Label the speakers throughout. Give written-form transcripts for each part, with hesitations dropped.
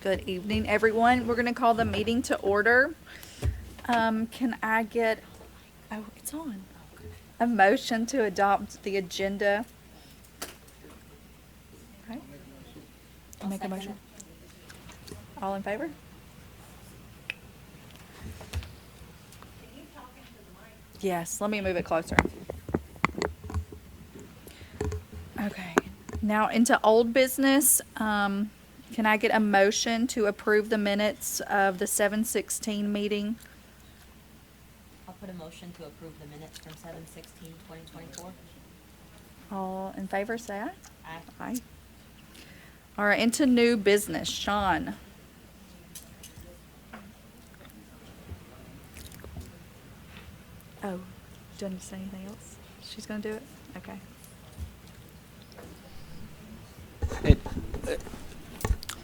Speaker 1: Good evening, everyone. We're going to call the meeting to order. Can I get, oh, it's on. A motion to adopt the agenda? Okay. Make a motion. All in favor? Yes, let me move it closer. Okay, now into old business. Can I get a motion to approve the minutes of the 7/16 meeting?
Speaker 2: I'll put a motion to approve the minutes from 7/16/2024.
Speaker 1: All in favor, say aye.
Speaker 2: Aye.
Speaker 1: Aye. All right, into new business. Sean. Oh, do you want to say anything else? She's going to do it? Okay.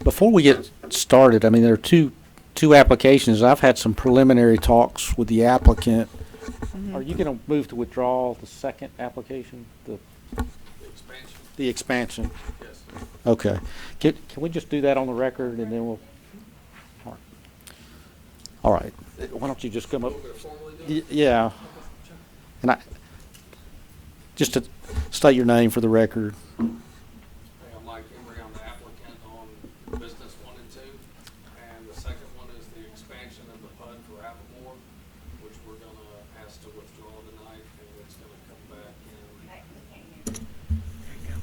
Speaker 3: Before we get started, I mean, there are two applications. I've had some preliminary talks with the applicant.
Speaker 1: Mhm.
Speaker 3: Are you going to move to withdraw the second application, the
Speaker 4: Expansion,
Speaker 3: the expansion?
Speaker 4: yes.
Speaker 3: Okay. Can we just do that on the record, and then we'll... All right. Why don't you just come up?
Speaker 4: Want me to formally do it?
Speaker 3: Yeah. And just to state your name for the record.
Speaker 4: Hey, I'm Mike Embry. I'm the applicant on business 1 and 2. And the second one is the expansion of the PUD for Avamore, which we're going to ask to withdraw tonight, and it's going to come back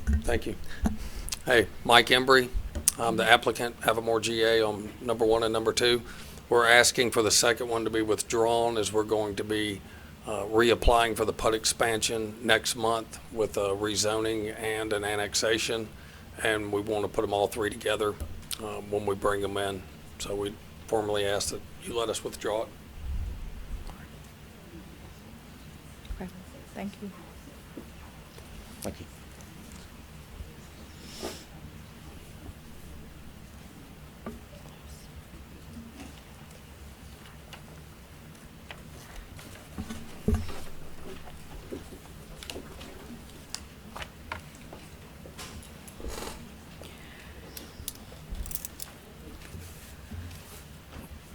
Speaker 4: in. Thank you. Hey, Mike Embry. I'm the applicant, Avamore GA on number 1 and number 2. We're asking for the second one to be withdrawn as we're going to be reapplying for the PUD expansion next month with a rezoning and an annexation. And we want to put them all three together when we bring them in. So we formally ask that you let us withdraw it.
Speaker 1: Okay, thank you.
Speaker 3: Thank you.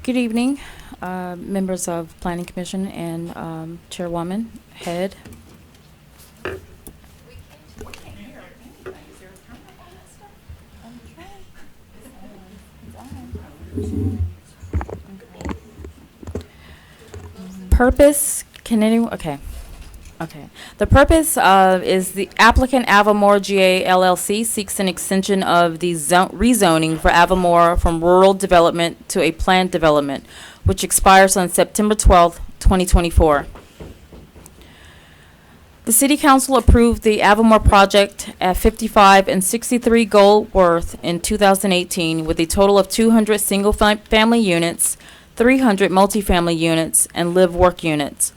Speaker 5: Good evening, members of Planning Commission and Chairwoman Head. Purpose, can anyone, okay. The purpose is the applicant Avamore GA LLC seeks an extension of the rezoning for Avamore from rural development to a planned development, which expires on September 12th, 2024. The City Council approved the Avamore project at 55 and 63 Goldworth in 2018 with a total of 200 single-family units, 300 multifamily units, and live-work units,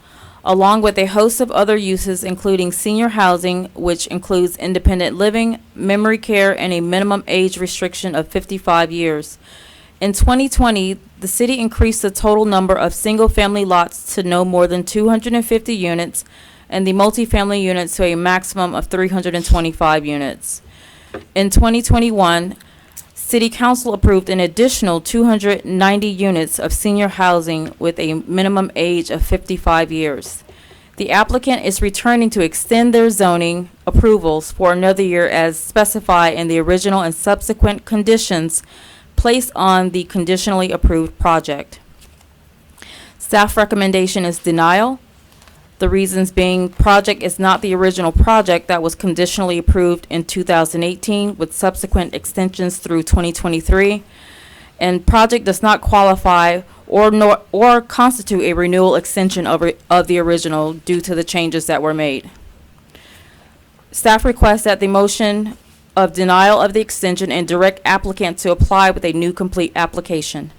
Speaker 5: along with a host of other uses including senior housing, which includes independent living, memory care, and a minimum age restriction of 55 years. In 2020, the city increased the total number of single-family lots to no more than 250 units and the multifamily units to a maximum of 325 units. In 2021, City Council approved an additional 290 units of senior housing with a minimum age of 55 years. The applicant is returning to extend their zoning approvals for another year as specified in the original and subsequent conditions placed on the conditionally approved project. Staff recommendation is denial. The reasons being, project is not the original project that was conditionally approved in 2018 with subsequent extensions through 2023, and project does not qualify or constitute a renewal extension of the original due to the changes that were made. Staff requests that the motion of denial of the extension and direct applicant to apply with a new complete application.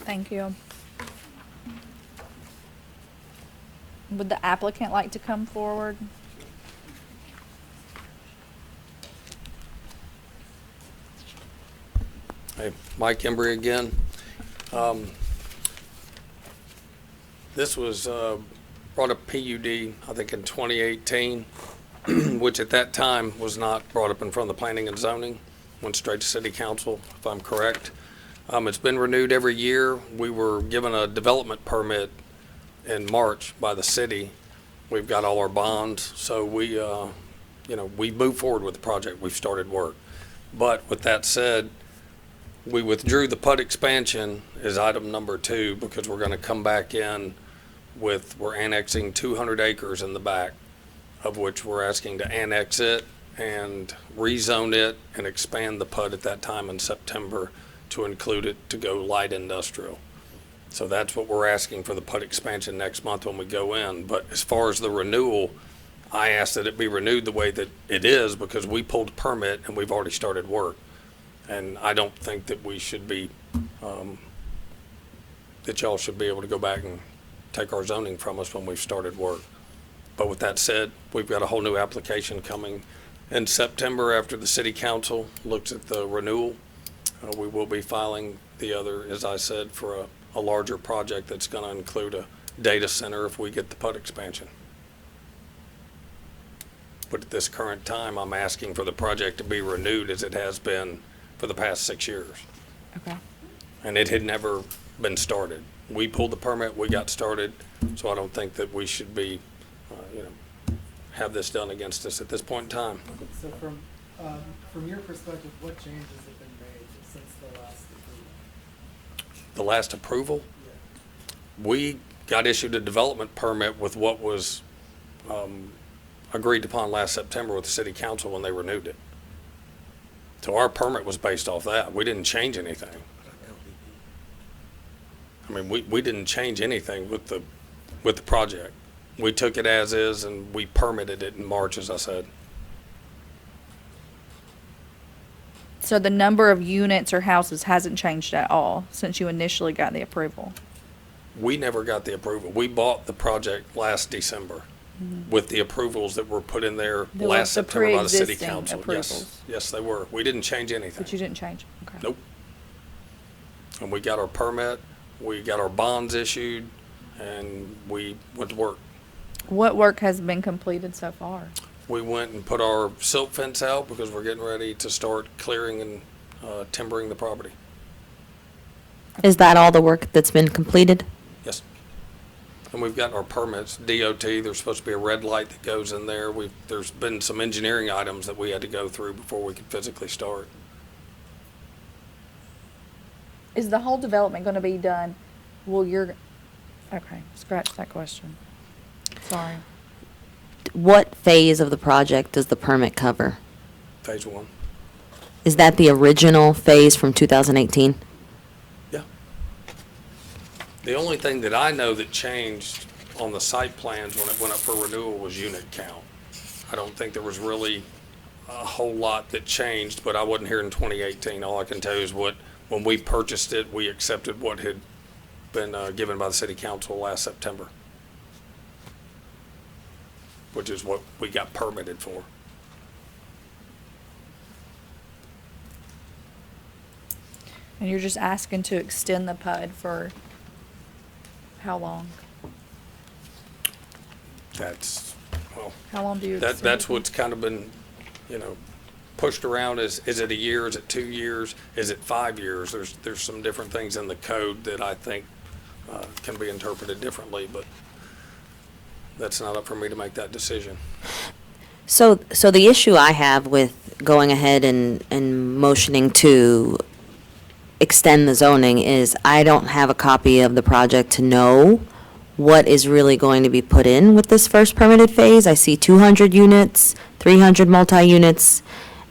Speaker 1: Thank you. Would the applicant like to come forward?
Speaker 4: Hey, Mike Embry again. This was brought up PUD, I think in 2018. which at that time was not brought up in front of the planning and zoning, went straight to city council, if I'm correct. It's been renewed every year. We were given a development permit in March by the city. We've got all our bonds, so we moved forward with the project. We've started work. But with that said, we withdrew the PUD expansion as item number 2 because we're going to come back in we're annexing 200 acres in the back, of which we're asking to annex it and rezone it and expand the PUD at that time in September to include it to go light industrial. So that's what we're asking for the PUD expansion next month when we go in. But as far as the renewal, I asked that it be renewed the way that it is because we pulled a permit and we've already started work. And I don't think that we should be, that y'all should be able to go back and take our zoning from us when we've started work. But with that said, we've got a whole new application coming in September after the city council looks at the renewal. We will be filing the other, as I said, for a larger project that's going to include a data center if we get the PUD expansion. But at this current time, I'm asking for the project to be renewed as it has been for the past 6 years.
Speaker 5: Okay.
Speaker 4: And it had never been started. We pulled the permit, we got started, so I don't think that we should be, have this done against us at this point in time.
Speaker 6: So from your perspective, what changes have been made since the last approval?
Speaker 4: The last approval, we got issued a development permit with what was agreed upon last September with the city council when they renewed it. So our permit was based off that. We didn't change anything. I mean, we didn't change anything with the project. We took it as is and we permitted it in March, as I said.
Speaker 1: So the number of units or houses hasn't changed at all since you initially got the approval?
Speaker 4: We never got the approval. We bought the project last December with the approvals that were put in there
Speaker 1: They were
Speaker 4: last
Speaker 1: the
Speaker 4: September by the city
Speaker 1: pre-existing
Speaker 4: council.
Speaker 1: approvals.
Speaker 4: Yes, they were. We didn't change anything.
Speaker 1: But you didn't change? Okay.
Speaker 4: Nope. And we got our permit, we got our bonds issued, and we went to work.
Speaker 1: What work has been completed so far?
Speaker 4: We went and put our silt fence out because we're getting ready to start clearing and timbering the property.
Speaker 7: Is that all the work that's been completed?
Speaker 4: Yes. And we've gotten our permits, DOT, there's supposed to be a red light that goes in there. There's been some engineering items that we had to go through before we could physically start.
Speaker 1: Is the whole development gonna be done? Okay, scratch that question. Sorry.
Speaker 7: What phase of the project does the permit cover?
Speaker 4: Phase 1.
Speaker 7: Is that the original phase from 2018?
Speaker 4: Yeah. The only thing that I know that changed on the site plans when it went up for renewal was unit count. I don't think there was really a whole lot that changed, but I wasn't here in 2018. All I can tell you is when we purchased it, we accepted what had been given by the city council last September, which is what we got permitted for.
Speaker 1: And you're just asking to extend the PUD for how long?
Speaker 4: How long do you
Speaker 1: extend
Speaker 4: that's
Speaker 1: it for?
Speaker 4: what's kind of been, pushed around. Is it a year? Is it 2 years? Is it 5 years? There's some different things in the code that I think can be interpreted differently, but that's not up for me to make that decision.
Speaker 7: So the issue I have with going ahead and motioning to extend the zoning is I don't have a copy of the project to know what is really going to be put in with this first permitted phase. I see 200 units, 300 multi-units,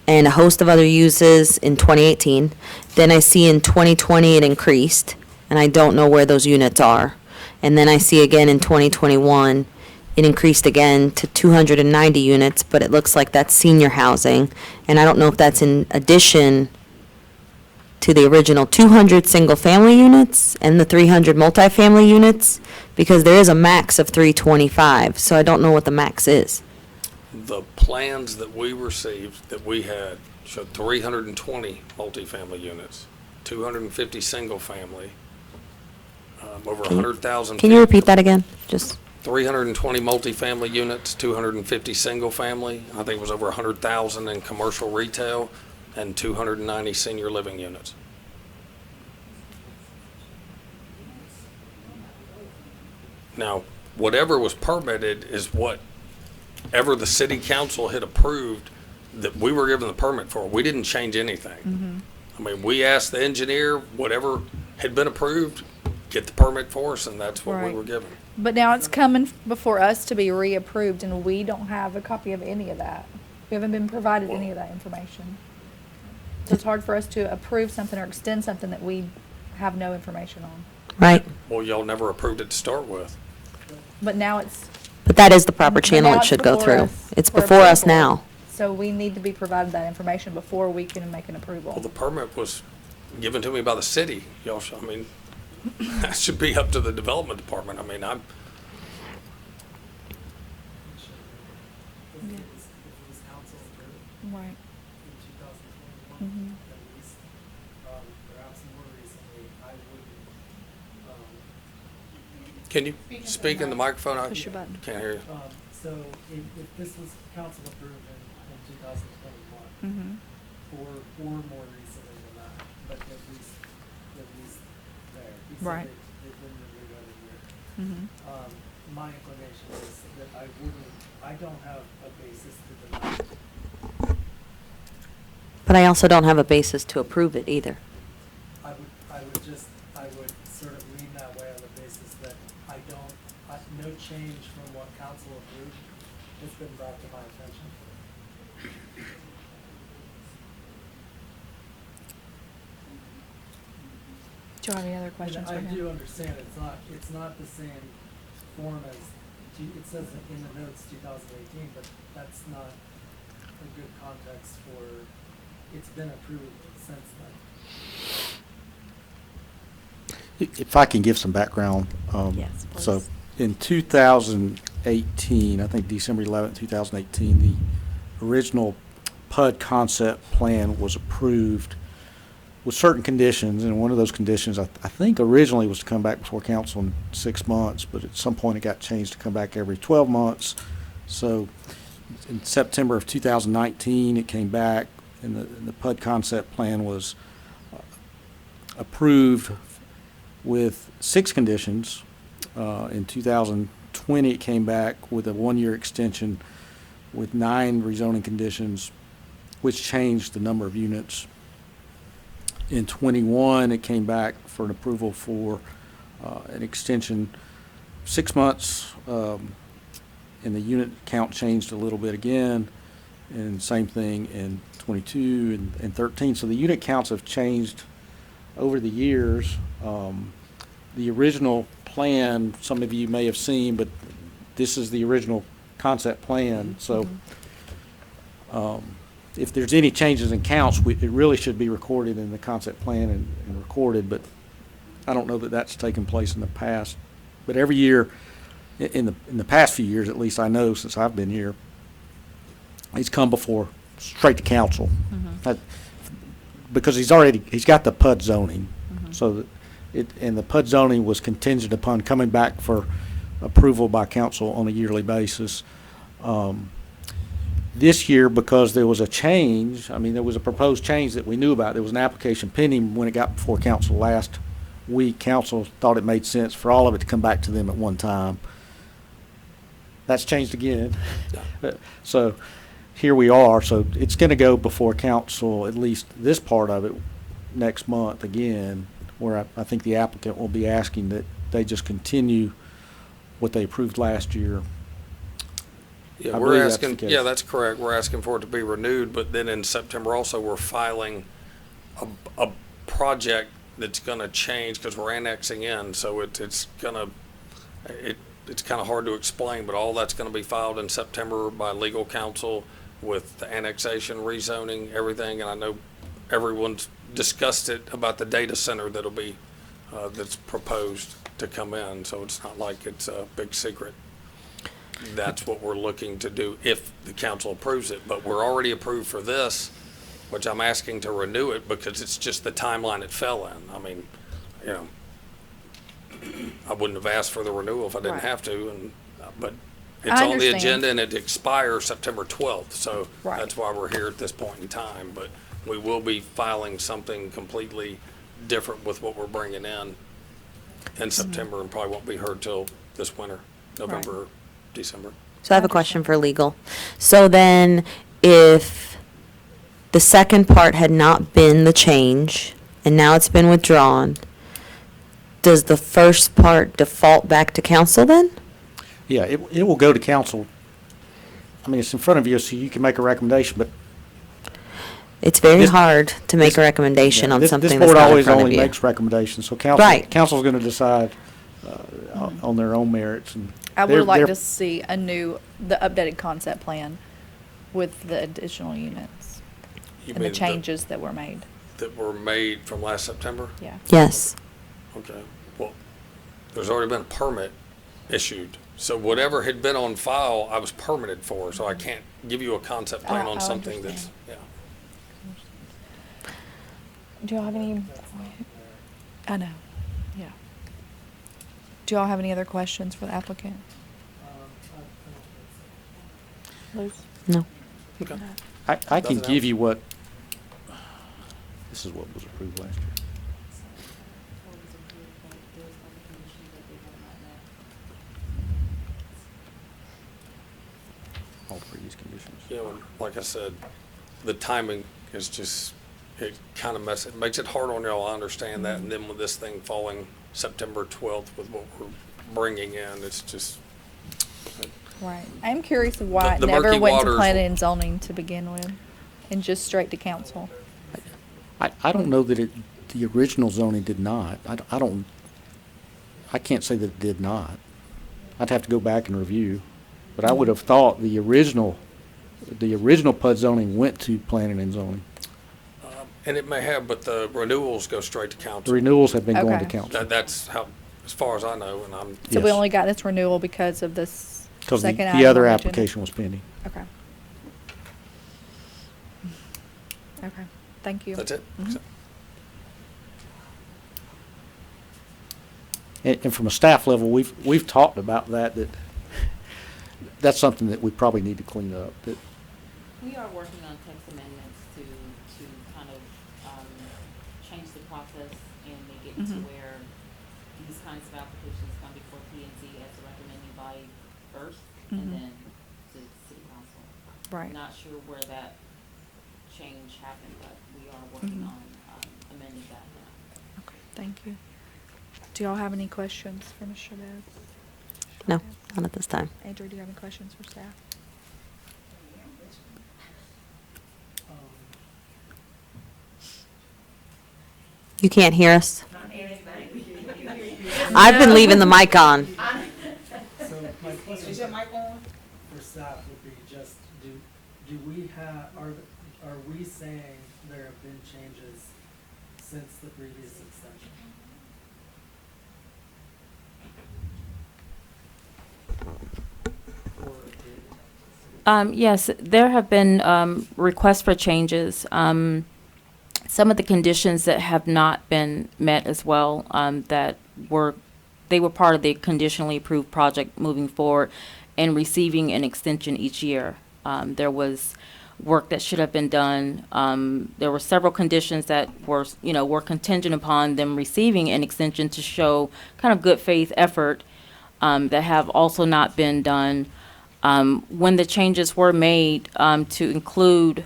Speaker 7: and a host of other uses in 2018. Then I see in 2020 it increased, and I don't know where those units are. And then I see again in 2021, it increased again to 290 units, but it looks like that's senior housing. And I don't know if that's in addition to the original 200 single-family units and the 300 multifamily units, because there is a max of 325, so I don't know what the max is.
Speaker 4: The plans that we received, that we had, showed 320 multifamily units, 250 single-family, over 100,000.
Speaker 7: Can you repeat that again? Just
Speaker 4: 320 multifamily units, 250 single-family. I think it was over 100,000 in commercial retail, and 290 senior living units. Now, whatever was permitted is whatever the city council had approved that we were given the permit for. We didn't change anything. I mean, we asked the engineer, whatever had been approved, get the permit for us, and that's what we
Speaker 1: Right.
Speaker 4: were given.
Speaker 1: But now it's coming before us to be reapproved, and we don't have a copy of any of that. We haven't been provided any of that information. So it's hard for us to approve something or extend something that we have no information on.
Speaker 7: Right?
Speaker 4: Well, y'all never approved it to start with.
Speaker 1: But now it's.
Speaker 7: But that is the proper
Speaker 1: but
Speaker 7: channel
Speaker 1: now
Speaker 7: it
Speaker 1: it's
Speaker 7: should go
Speaker 1: before
Speaker 7: through.
Speaker 1: us
Speaker 7: It's
Speaker 1: for
Speaker 7: before us
Speaker 1: approval.
Speaker 7: now.
Speaker 1: So we need to be provided that information before we can make an
Speaker 4: Well,
Speaker 1: approval.
Speaker 4: the permit was given to me by the city. Y'all, I mean, that should be up to the development department. I mean,
Speaker 6: If it was council approved
Speaker 1: Right.
Speaker 6: in 2021,
Speaker 1: Mhm.
Speaker 6: at least, perhaps more recently, I wouldn't,
Speaker 4: can you speak in the microphone? I
Speaker 1: Push your button.
Speaker 4: can't hear you.
Speaker 6: so if this was council approved in 2021,
Speaker 1: Mm-hmm.
Speaker 6: or more recently than that, but at least there. He said
Speaker 1: Right.
Speaker 6: they've been renewed every year.
Speaker 1: Mm-hmm.
Speaker 6: My inclination is that I don't have a basis to deny.
Speaker 7: But I also don't have a basis to approve it either.
Speaker 6: I would sort of lean that way on the basis that no change from what council approved has been brought to my attention.
Speaker 1: Do you have any other questions for
Speaker 6: And I do
Speaker 1: him?
Speaker 6: understand it's not the same form as, it says in the notes 2018, but that's not a good context for, it's been approved since then.
Speaker 3: If I can give some background.
Speaker 1: Yes,
Speaker 3: So
Speaker 1: please.
Speaker 3: in 2018, I think December 11th, 2018, the original PUD concept plan was approved with certain conditions, and one of those conditions, I think originally was to come back before council in 6 months, but at some point it got changed to come back every 12 months. So in September of 2019, it came back, and the PUD concept plan was approved with 6 conditions. In 2020, it came back with a 1-year extension with 9 rezoning conditions, which changed the number of units. In 21, it came back for an approval for an extension 6 months, and the unit count changed a little bit again, and same thing in 22 and 13. So the unit counts have changed over the years. The original plan, some of you may have seen, but this is the original concept plan. So if there's any changes in counts, it really should be recorded in the concept plan and recorded, but I don't know that that's taken place in the past. But every year, in the past few years, at least I know since I've been here, he's come before, straight to council. Because he's got the PUD zoning. So and the PUD zoning was contingent upon coming back for approval by council on a yearly basis. This year, because there was a change, there was a proposed change that we knew about. There was an application pending when it got before council last week. Council thought it made sense for all of it to come back to them at one time. That's changed again. So here we are. So it's going to go before council, at least this part of it, next month again, where I think the applicant will be asking that they just continue what they approved last year.
Speaker 4: Yeah,
Speaker 3: I
Speaker 4: we're
Speaker 3: believe that's
Speaker 4: asking,
Speaker 3: the case.
Speaker 4: yeah, that's correct. We're asking for it to be renewed, but then in September also, we're filing a project that's gonna change, because we're annexing in, so it's kind of hard to explain, but all that's gonna be filed in September by legal counsel with the annexation, rezoning, everything, and I know everyone's discussed it about the data center that'll be, that's proposed to come in, so it's not like it's a big secret. That's what we're looking to do if the council approves it, but we're already approved for this, which I'm asking to renew it because it's just the timeline it fell in. I wouldn't have asked for the renewal if I didn't
Speaker 1: Right.
Speaker 4: have to, and but
Speaker 1: I
Speaker 4: it's on the
Speaker 1: understand.
Speaker 4: agenda and it expires September 12th, so
Speaker 1: Right.
Speaker 4: that's why we're here at this point in time. But we will be filing something completely different with what we're bringing in September, and probably won't be heard till this winter, November, December.
Speaker 7: So I have a question for legal. So then, if the second part had not been the change, and now it's been withdrawn, does the first part default back to council then?
Speaker 3: Yeah, it will go to council. I mean, it's in front of you, so you can make a recommendation, but
Speaker 7: It's very
Speaker 3: This-
Speaker 7: hard to make
Speaker 3: this-
Speaker 7: a recommendation on
Speaker 3: this
Speaker 7: something that's
Speaker 3: board
Speaker 7: not in
Speaker 3: always
Speaker 7: front of
Speaker 3: only
Speaker 7: you.
Speaker 3: makes recommendations, so
Speaker 7: Right.
Speaker 3: council's going to decide on their own merits. And
Speaker 1: I
Speaker 3: they're-
Speaker 1: would like
Speaker 3: they're-
Speaker 1: to see the updated concept plan with the additional units
Speaker 4: You
Speaker 1: and the
Speaker 4: mean
Speaker 1: changes that were made.
Speaker 4: that were made from last September?
Speaker 1: Yeah.
Speaker 7: Yes.
Speaker 4: Okay, well, there's already been a permit issued. So whatever had been on file, I was permitted for, so I can't give you a concept plan on
Speaker 1: I
Speaker 4: something that's,
Speaker 1: understand.
Speaker 4: yeah.
Speaker 1: Do y'all have any? I know, yeah. Do y'all have any other questions for the applicant?
Speaker 6: I don't think so.
Speaker 1: Luz?
Speaker 7: No.
Speaker 4: Okay.
Speaker 3: I can
Speaker 4: Nothing
Speaker 3: give
Speaker 4: else?
Speaker 3: you what, this is what was approved last year. All previous conditions.
Speaker 4: You know, like I said, the timing is just, it kind of it makes it hard on y'all, I understand that, and then with this thing falling September 12th with what we're bringing in, it's just,
Speaker 1: Right. I'm curious of why it
Speaker 4: The
Speaker 1: never
Speaker 4: murky
Speaker 1: went to
Speaker 4: waters
Speaker 1: planning
Speaker 4: will-
Speaker 1: and zoning to begin with, and just straight to council.
Speaker 3: I don't know that the original zoning did not. I can't say that it did not. I'd have to go back and review. But I would have thought the original PUD zoning went to planning and zoning.
Speaker 4: and it may have, but the renewals go straight to
Speaker 3: The
Speaker 4: council.
Speaker 3: renewals have been going to
Speaker 1: Okay.
Speaker 3: council.
Speaker 4: That's how, as far as I know, and I'm,
Speaker 1: So we
Speaker 3: Yes.
Speaker 1: only got this renewal because of this
Speaker 3: Because
Speaker 1: second item
Speaker 3: the
Speaker 1: on
Speaker 3: other
Speaker 1: agenda?
Speaker 3: application was pending.
Speaker 1: Okay. Okay, thank you.
Speaker 4: that's it.
Speaker 1: Mhm.
Speaker 3: And from a staff level, we've talked about that's something that we probably need to clean up. That
Speaker 5: We are working on text amendments to kind of, change the process and make it to
Speaker 1: Mhm.
Speaker 5: where these kinds of applications come before P and Z as a recommending body first,
Speaker 1: Mhm.
Speaker 5: and then to city council.
Speaker 1: Right.
Speaker 5: Not sure where that change happened, but we are working
Speaker 1: Mhm.
Speaker 5: on, amending that now.
Speaker 1: Okay, thank you. Do y'all have any questions for Ms. Chavez?
Speaker 7: No, not at this time.
Speaker 1: Andrew, do you have any questions for staff?
Speaker 6: Um,
Speaker 7: You can't hear us? I've been leaving the mic on.
Speaker 6: So my question for staff would be just, do we have, are we saying there have been changes since the previous extension? Or did-
Speaker 5: Yes, there have been requests for changes. Some of the conditions that have not been met as well, they were part of the conditionally approved project moving forward and receiving an extension each year. There was work that should have been done. There were several conditions that were contingent upon them receiving an extension to show kind of good faith effort that have also not been done. When the changes were made to include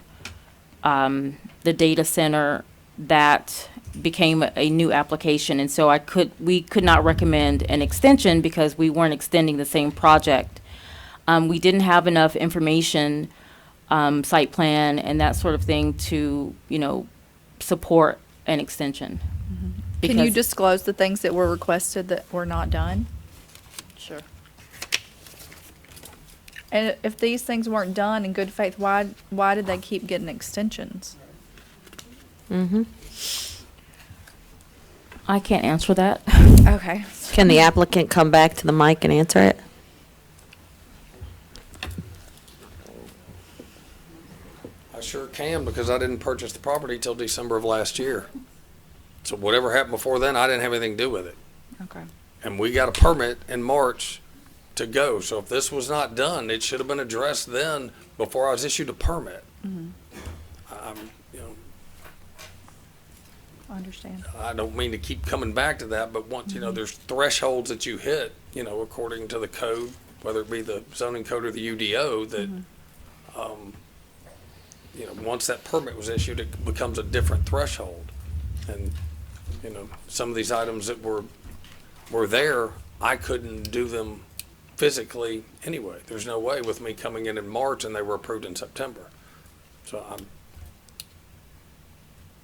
Speaker 5: the data center, that became a new application, and so we could not recommend an extension because we weren't extending the same project. We didn't have enough information, site plan and that sort of thing to, support an extension.
Speaker 1: Can you
Speaker 5: Because-
Speaker 1: disclose the things that were requested that were not done?
Speaker 5: Sure.
Speaker 1: And if these things weren't done in good faith, why did they keep getting extensions?
Speaker 7: Mm-hmm.
Speaker 5: I can't answer that.
Speaker 1: Okay.
Speaker 7: Can the applicant come back to the mic and answer it?
Speaker 4: I sure can, because I didn't purchase the property till December of last year. So whatever happened before then, I didn't have anything to do with it.
Speaker 1: Okay.
Speaker 4: And we got a permit in March to go. So if this was not done, it should have been addressed then before I was issued a permit. You know,
Speaker 1: I understand.
Speaker 4: I don't mean to keep coming back to that, but once, you know, there's thresholds that you hit, you know, according to the code, whether it be the zoning code or the UDO, that, you know, once that permit was issued, it becomes a different threshold. And, you know, some of these items that were there, I couldn't do them physically anyway. There's no way with me coming in March and they were approved in September. So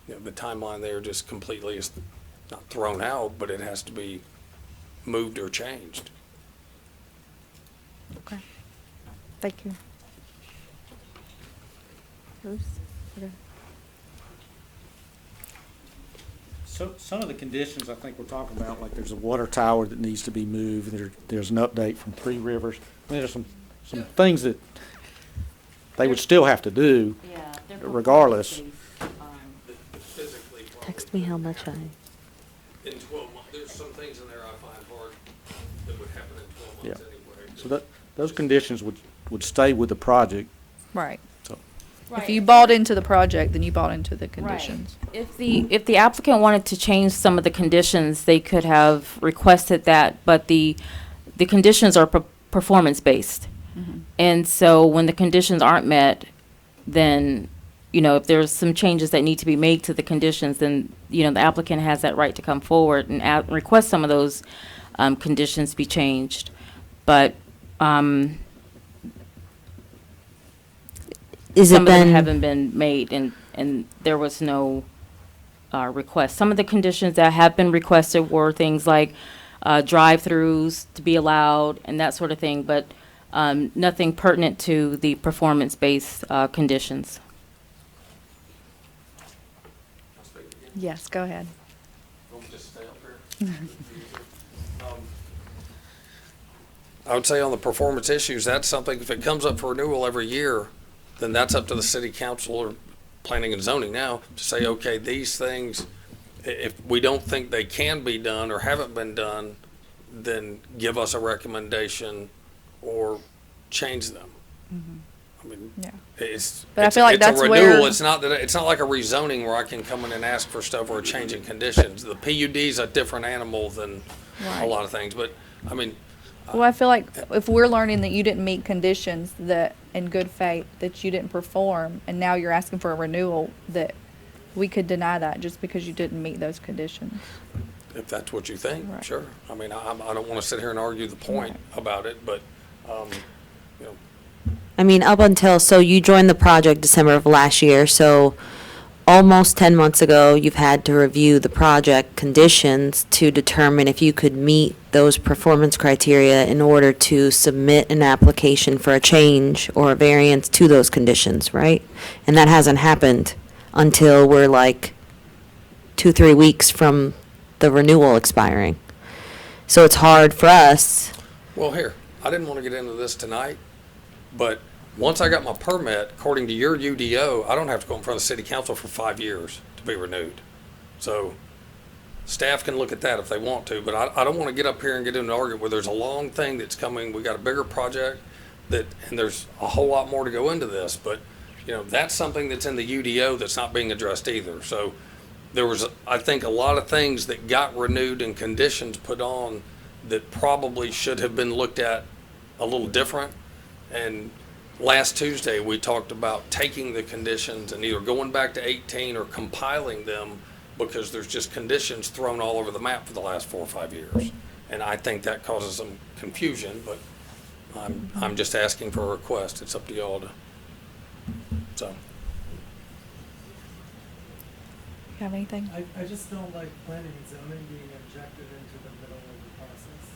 Speaker 4: you know, the timeline there just completely is not thrown out, but it has to be moved or changed.
Speaker 1: Okay. Thank you. Bruce? Okay.
Speaker 3: So, some of the conditions I think we're talking about, like there's a water tower that needs to be moved, there's an update from Three Rivers. I mean, there's some things that they would still have to do regardless.
Speaker 7: Text me how much I.
Speaker 4: In 12 months, there's some things in there I find hard that would happen in 12 months anyway.
Speaker 3: So those conditions would stay with the project.
Speaker 1: Right.
Speaker 3: So,
Speaker 1: If you bought into the project, then you bought into the conditions.
Speaker 5: If the applicant wanted to change some of the conditions, they could have requested that, but the conditions are performance-based. And so when the conditions aren't met, then, you know, if there's some changes that need to be made to the conditions, then, you know, the applicant has that right to come forward and request some of those conditions be changed. But
Speaker 7: Is
Speaker 5: some
Speaker 7: it
Speaker 5: of them
Speaker 7: then?
Speaker 5: haven't been made, and there was no request. Some of the conditions that have been requested were things like drive-throughs to be allowed and that sort of thing, but nothing pertinent to the performance-based conditions.
Speaker 1: Yes, go ahead.
Speaker 4: Don't just stay up here. I would say on the performance issues, that's something, if it comes up for renewal every year, then that's up to the city council or planning and zoning now to say, okay, these things, if we don't think they can be done or haven't been done, then give us a recommendation or change them. I mean,
Speaker 1: Yeah.
Speaker 4: it's,
Speaker 1: But I
Speaker 4: it's
Speaker 1: feel like
Speaker 4: it's a
Speaker 1: that's
Speaker 4: renewal.
Speaker 1: where-
Speaker 4: It's not that, it's not like a rezoning where I can come in and ask for stuff or a change in conditions. The PUD is a different animal than a
Speaker 1: Right.
Speaker 4: lot of things, but, I mean,
Speaker 1: Well, I feel like if we're learning that you didn't meet conditions that, in good faith, that you didn't perform, and now you're asking for a renewal, that we could deny that just because you didn't meet those conditions.
Speaker 4: if that's what you think,
Speaker 1: Right.
Speaker 4: sure. I mean, I don't want to sit here and argue the point about it, but, you know,
Speaker 7: I mean, up until, so you joined the project December of last year, so almost 10 months ago, you've had to review the project conditions to determine if you could meet those performance criteria in order to submit an application for a change or a variance to those conditions, right? And that hasn't happened until we're like 2-3 weeks from the renewal expiring. So it's hard for us.
Speaker 4: well, here, I didn't want to get into this tonight, but once I got my permit, according to your UDO, I don't have to go in front of the city council for 5 years to be renewed. So staff can look at that if they want to, but I don't want to get up here and get into an argument where there's a long thing that's coming. We got a bigger project that, and there's a whole lot more to go into this, but, you know, that's something that's in the UDO that's not being addressed either. So there was, I think, a lot of things that got renewed and conditions put on that probably should have been looked at a little different. And last Tuesday, we talked about taking the conditions and either going back to 18 or compiling them, because there's just conditions thrown all over the map for the last 4 or 5 years. And I think that causes some confusion, but I'm just asking for a request. It's up to y'all to, so.
Speaker 1: You have anything?
Speaker 6: I just don't like planning and zoning being injected into the middle of the process.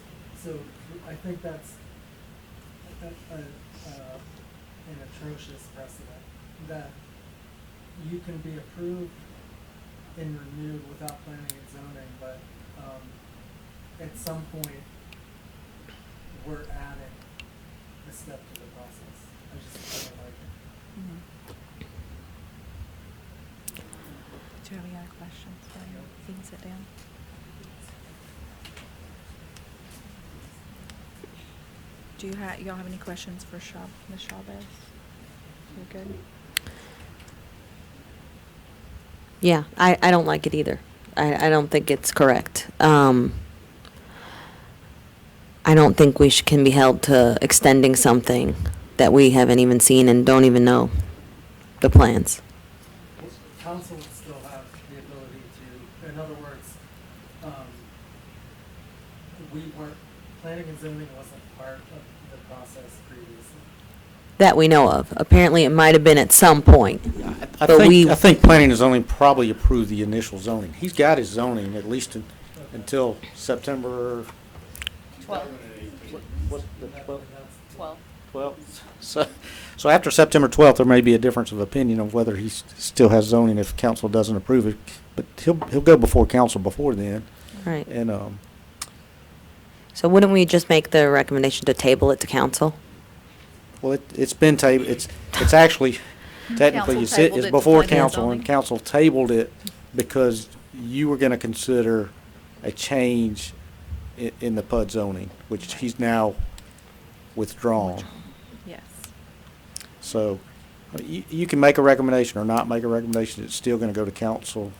Speaker 6: So I think that's an atrocious precedent, that you can be approved and renewed without planning and zoning, but at some point, we're adding a step to the process. I don't like it.
Speaker 1: Do you have any other questions? You can sit down. y'all have any questions for Ms. Chavez? You're good?
Speaker 7: Yeah, I don't like it either. I don't think it's correct. I don't think we can be held to extending something that we haven't even seen and don't even know the plans.
Speaker 6: Council would still have the ability to, in other words, we weren't, planning and zoning wasn't part of the process previously.
Speaker 7: That we know of. Apparently, it might have been at some point.
Speaker 3: I
Speaker 7: But we-
Speaker 3: think planning and zoning probably approved the initial zoning. He's got his zoning at least until September.
Speaker 2: 12.
Speaker 3: What's the
Speaker 6: That-
Speaker 3: 12th?
Speaker 6: that's-
Speaker 2: 12.
Speaker 3: 12th. So after September 12th, there may be a difference of opinion of whether he still has zoning if council doesn't approve it. But he'll go before council before then.
Speaker 7: Right.
Speaker 3: And,
Speaker 7: So wouldn't we just make the recommendation to table it to council?
Speaker 3: well, it's been tabled, it's actually, technically,
Speaker 1: Council tabled
Speaker 3: it's
Speaker 1: it to
Speaker 3: before
Speaker 1: find out
Speaker 3: council,
Speaker 1: zoning.
Speaker 3: and council tabled it because you were gonna consider a change in the PUD zoning, which he's now withdrawn.
Speaker 1: Yes.
Speaker 3: So, you can make a recommendation or not make a recommendation, it's still gonna go to council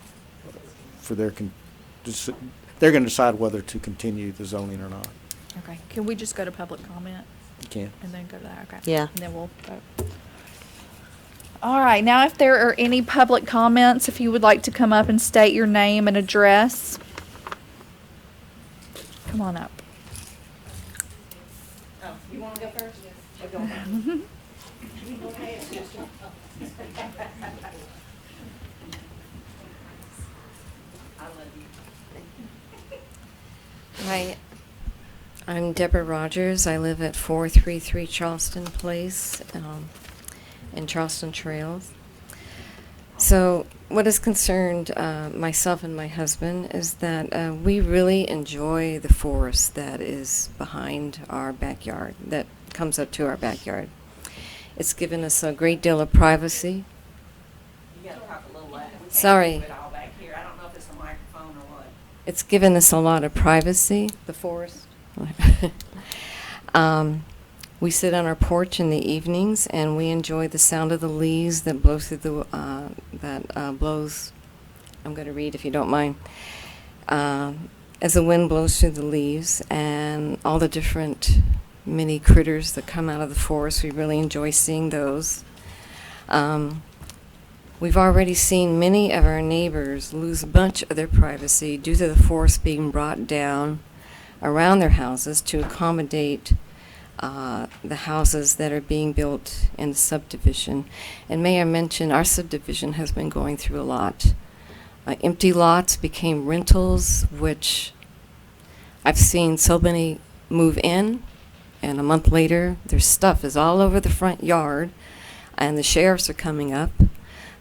Speaker 3: for they're gonna decide whether to continue the zoning or not.
Speaker 1: Okay, can we just go to public comment
Speaker 3: You can.
Speaker 1: and then go to that? Okay.
Speaker 7: Yeah.
Speaker 1: And then we'll vote. All right, now if there are any public comments, if you would like to come up and state your name and address. Come on up.
Speaker 8: Oh, you want to go first? Yes. Go ahead. I love you.
Speaker 9: Hi, I'm Deborah Rogers. I live at 433 Charleston Place in Charleston Trails. So what has concerned myself and my husband is that we really enjoy the forest that is behind our backyard, that comes up to our backyard. It's given us a great deal of privacy.
Speaker 8: You gotta talk a little louder. We can't
Speaker 9: Sorry.
Speaker 8: hear it all back here. I don't know if it's a microphone or what.
Speaker 9: It's given us a lot of privacy, the forest. We sit on our porch in the evenings and we enjoy the sound of the leaves that blow through the, blows, I'm going to read if you don't mind, as the wind blows through the leaves and all the different mini critters that come out of the forest. We really enjoy seeing those. We've already seen many of our neighbors lose a bunch of their privacy due to the forest being brought down around their houses to accommodate the houses that are being built in the subdivision. And may I mention, our subdivision has been going through a lot. Empty lots became rentals, which I've seen so many move in, and a month later, their stuff is all over the front yard, and the sheriffs are coming up.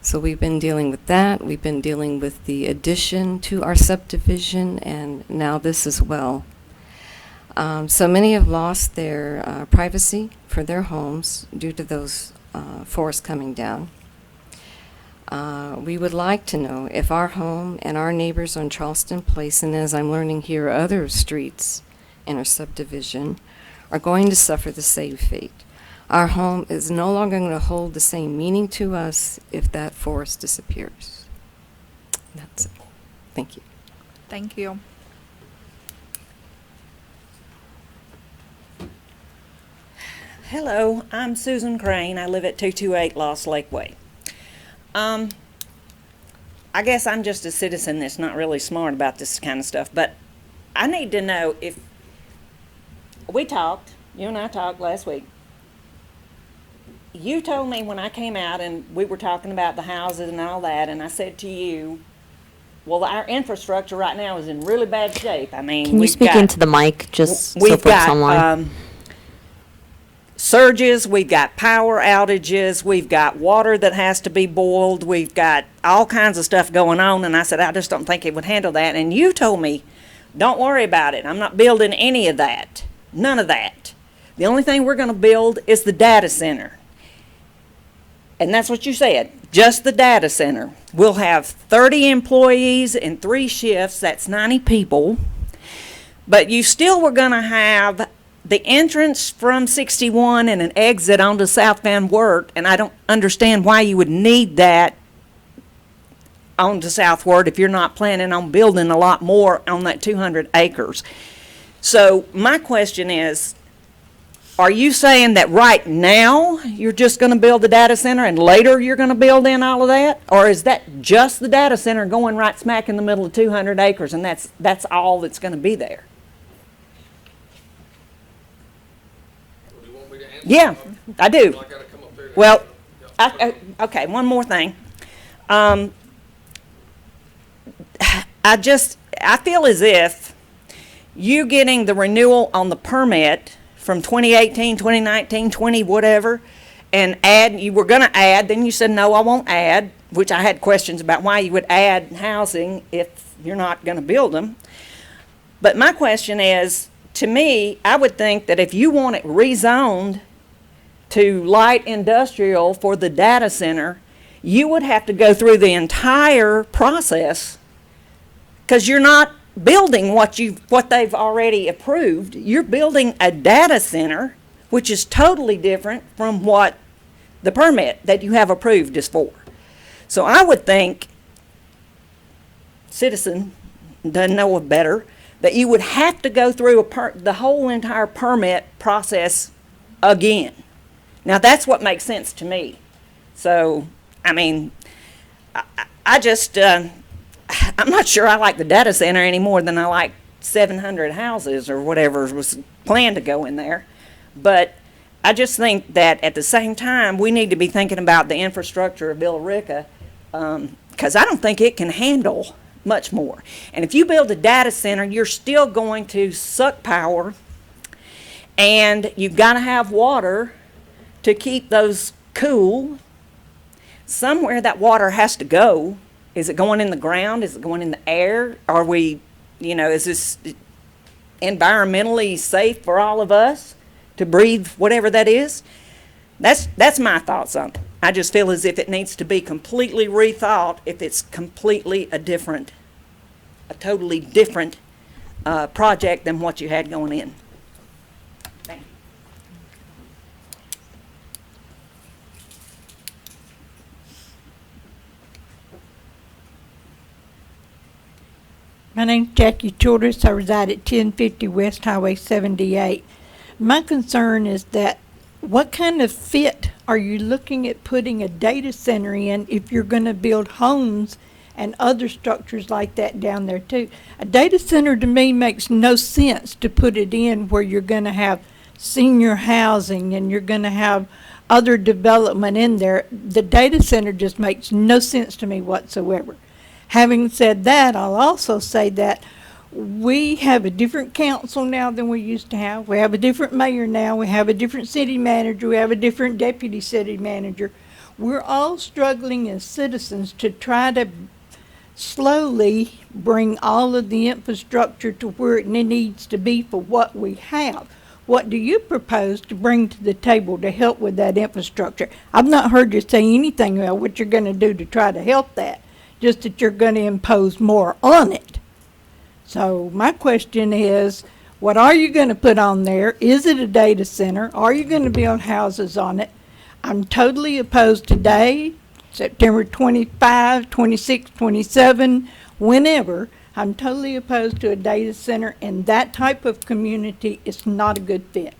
Speaker 9: So we've been dealing with that. We've been dealing with the addition to our subdivision, and now this as well. So many have lost their privacy for their homes due to those forests coming down. We would like to know if our home and our neighbors on Charleston Place, and as I'm learning here, other streets in our subdivision, are going to suffer the same fate. Our home is no longer going to hold the same meaning to us if that forest disappears. That's it. Thank you.
Speaker 1: Thank you.
Speaker 8: Hello, I'm Susan Crane. I live at 228 Lost Lake Way. I guess I'm just a citizen that's not really smart about this kind of stuff, but I need to know if we talked, you and I talked last week. You told me when I came out and we were talking about the houses and all that, and I said to you, well, our infrastructure right now is in really bad shape. I mean,
Speaker 7: Can you
Speaker 8: we've
Speaker 7: speak
Speaker 8: got-
Speaker 7: into the mic, just so
Speaker 8: We've
Speaker 7: folks
Speaker 8: got
Speaker 7: online?
Speaker 8: surges, we've got power outages, we've got water that has to be boiled, we've got all kinds of stuff going on, and I said, I just don't think it would handle that. And you told me, don't worry about it. I'm not building any of that. None of that. The only thing we're going to build is the data center. And that's what you said, just the data center. We'll have 30 employees in 3 shifts, that's 90 people. But you still were going to have the entrance from 61 and an exit onto South Van Wert, and I don't understand why you would need that onto Southward if you're not planning on building a lot more on that 200 acres. So my question is, are you saying that right now you're just going to build the data center and later you're going to build in all of that? Or is that just the data center going right smack in the middle of 200 acres and that's all that's going to be there?
Speaker 4: Do you want me to answer?
Speaker 8: Yeah, I do.
Speaker 4: I gotta come up there.
Speaker 8: Well, okay, one more thing. I feel as if you getting the renewal on the permit from 2018, 2019, 20, whatever, and you were gonna add, then you said, no, I won't add, which I had questions about why you would add housing if you're not gonna build them. But my question is, to me, I would think that if you want it rezoned to light industrial for the data center, you would have to go through the entire process, because you're not building what they've already approved. You're building a data center, which is totally different from what the permit that you have approved is for. So I would think, citizen doesn't know better, that you would have to go through the whole entire permit process again. Now, that's what makes sense to me. So, I mean, I just, I'm not sure I like the data center any more than I like 700 houses or whatever was planned to go in there. But I just think that at the same time, we need to be thinking about the infrastructure of Billerica, because I don't think it can handle much more. And if you build a data center, you're still going to suck power, and you've got to have water to keep those cool. Somewhere that water has to go. Is it going in the ground? Is it going in the air? Are we, is this environmentally safe for all of us to breathe whatever that is? That's my thoughts on it. I just feel as if it needs to be completely rethought if it's completely a totally different project than what you had going in. Thank you.
Speaker 10: My name's Jackie Childress. I reside at 1050 West Highway 78. My concern is that what kind of fit are you looking at putting a data center in if you're going to build homes and other structures like that down there too? A data center to me makes no sense to put it in where you're going to have senior housing and you're going to have other development in there. The data center just makes no sense to me whatsoever. Having said that, I'll also say that we have a different council now than we used to have. We have a different mayor now. We have a different city manager. We have a different deputy city manager. We're all struggling as citizens to try to slowly bring all of the infrastructure to where it needs to be for what we have. What do you propose to bring to the table to help with that infrastructure? I've not heard you say anything about what you're going to do to try to help that. Just that you're going to impose more on it. So my question is, what are you going to put on there? Is it a data center? Are you going to build houses on it? I'm totally opposed today, September 25, 26, 27, whenever. I'm totally opposed to a data center, and that type of community is not a good fit.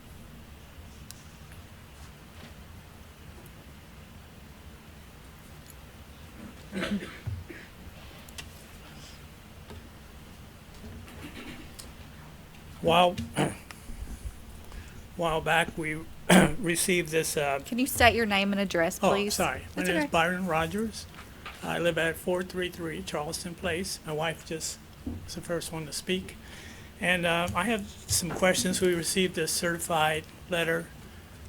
Speaker 11: While back, we received this,
Speaker 1: Can you state your name and address, please?
Speaker 11: sorry. My
Speaker 1: That's
Speaker 11: name is
Speaker 1: okay.
Speaker 11: Byron Rogers. I live at 433 Charleston Place. My wife just was the first one to speak. And I have some questions. We received a certified letter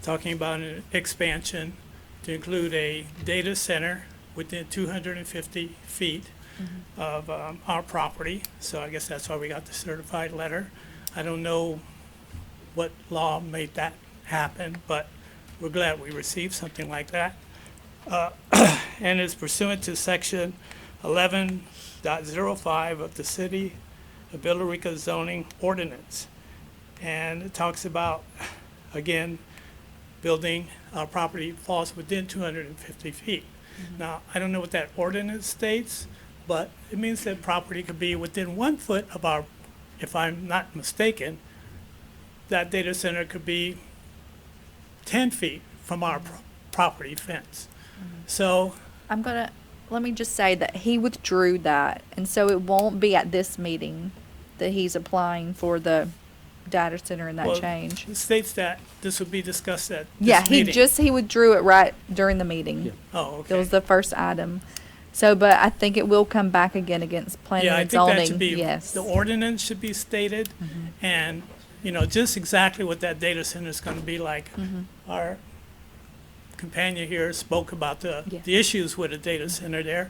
Speaker 11: talking about an expansion to include a data center within 250 feet of our property. So I guess that's why we got the certified letter. I don't know what law made that happen, but we're glad we received something like that. And it's pursuant to section 11.05 of the City of Billerica zoning ordinance. And it talks about, again, building, property falls within 250 feet. Now, I don't know what that ordinance states, but it means that property could be within 1 foot of our, if I'm not mistaken, that data center could be 10 feet from our property fence. So,
Speaker 1: Let me just say that he withdrew that, and so it won't be at this meeting that he's applying for the data center and that
Speaker 11: well,
Speaker 1: change.
Speaker 11: it states that this would be discussed at this
Speaker 1: Yeah,
Speaker 11: meeting.
Speaker 1: he withdrew it right during the meeting.
Speaker 3: Yeah.
Speaker 11: Oh, okay.
Speaker 1: That was the first item. So, but I think it will come back again against planning
Speaker 11: Yeah, I
Speaker 1: and
Speaker 11: think that
Speaker 1: zoning,
Speaker 11: should be,
Speaker 1: yes.
Speaker 11: the ordinance should be stated, and, you know, just exactly what that data center is gonna be like. Our companion here spoke about
Speaker 1: Yeah.
Speaker 11: the issues with a data center there,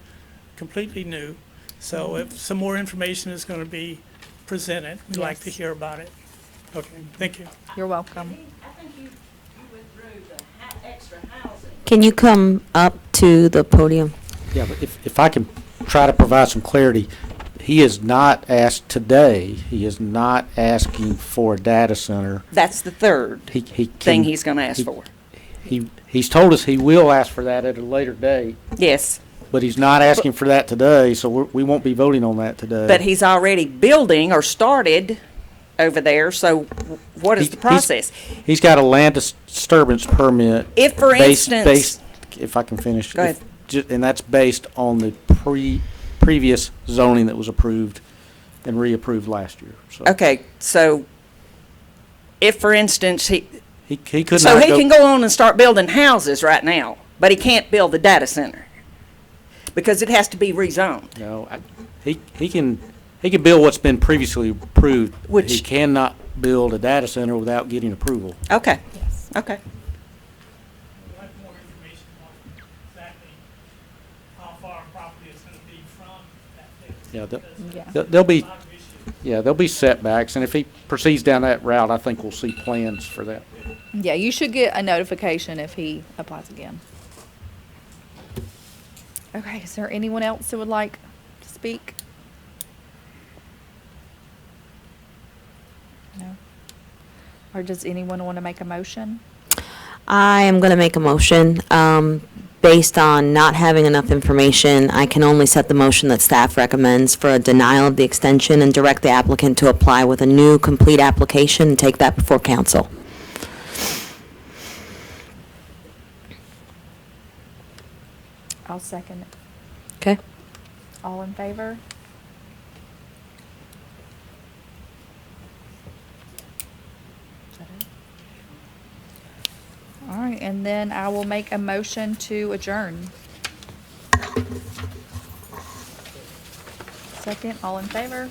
Speaker 11: completely new. So if some more information is gonna be presented, we'd like to
Speaker 1: Yes.
Speaker 11: hear about it. Okay, thank you.
Speaker 1: You're welcome.
Speaker 8: I think you withdrew the extra housing.
Speaker 7: Can you come up to the podium?
Speaker 3: Yeah, but if I can try to provide some clarity, he is not asked today, he is not asking for a data center.
Speaker 8: That's the third
Speaker 3: He
Speaker 8: thing
Speaker 3: can,
Speaker 8: he's gonna ask
Speaker 3: he-
Speaker 8: for.
Speaker 3: he's told us he will ask for that at a later date,
Speaker 8: Yes,
Speaker 3: but he's not asking for that today, so we won't be voting on that today.
Speaker 8: but he's already building or started over there, so what is
Speaker 3: He-
Speaker 8: the process?
Speaker 3: He's got a land disturbance permit.
Speaker 8: If, for
Speaker 3: based-
Speaker 8: instance,
Speaker 3: based- If I can finish.
Speaker 8: Go ahead.
Speaker 3: And that's based on the previous zoning that was approved and reapproved last year, so.
Speaker 8: okay, so if, for instance,
Speaker 3: He could
Speaker 8: so
Speaker 3: not
Speaker 8: he
Speaker 3: go.
Speaker 8: can go on and start building houses right now, but he can't build the data center because it has to be rezoned.
Speaker 3: No, he can build what's been previously approved.
Speaker 8: Which-
Speaker 3: He cannot build a data center without getting approval.
Speaker 8: Okay,
Speaker 1: Yes.
Speaker 8: okay.
Speaker 11: We'd like more information on exactly how far our property is gonna be from that data
Speaker 3: Yeah,
Speaker 11: center.
Speaker 1: Yeah.
Speaker 11: because
Speaker 3: There'll be,
Speaker 11: there's a lot of issues.
Speaker 3: yeah, there'll be setbacks, and if he proceeds down that route, I think we'll see plans for that.
Speaker 1: Yeah, you should get a notification if he applies again. Okay, is there anyone else that would like to speak? No? Or does anyone want to make a motion?
Speaker 7: I am going to make a motion. Based on not having enough information, I can only set the motion that staff recommends for a denial of the extension and direct the applicant to apply with a new complete application and take that before council.
Speaker 1: I'll second it.
Speaker 7: Okay?
Speaker 1: All in favor? Is that it? All right, and then I will make a motion to adjourn. Second, all in favor?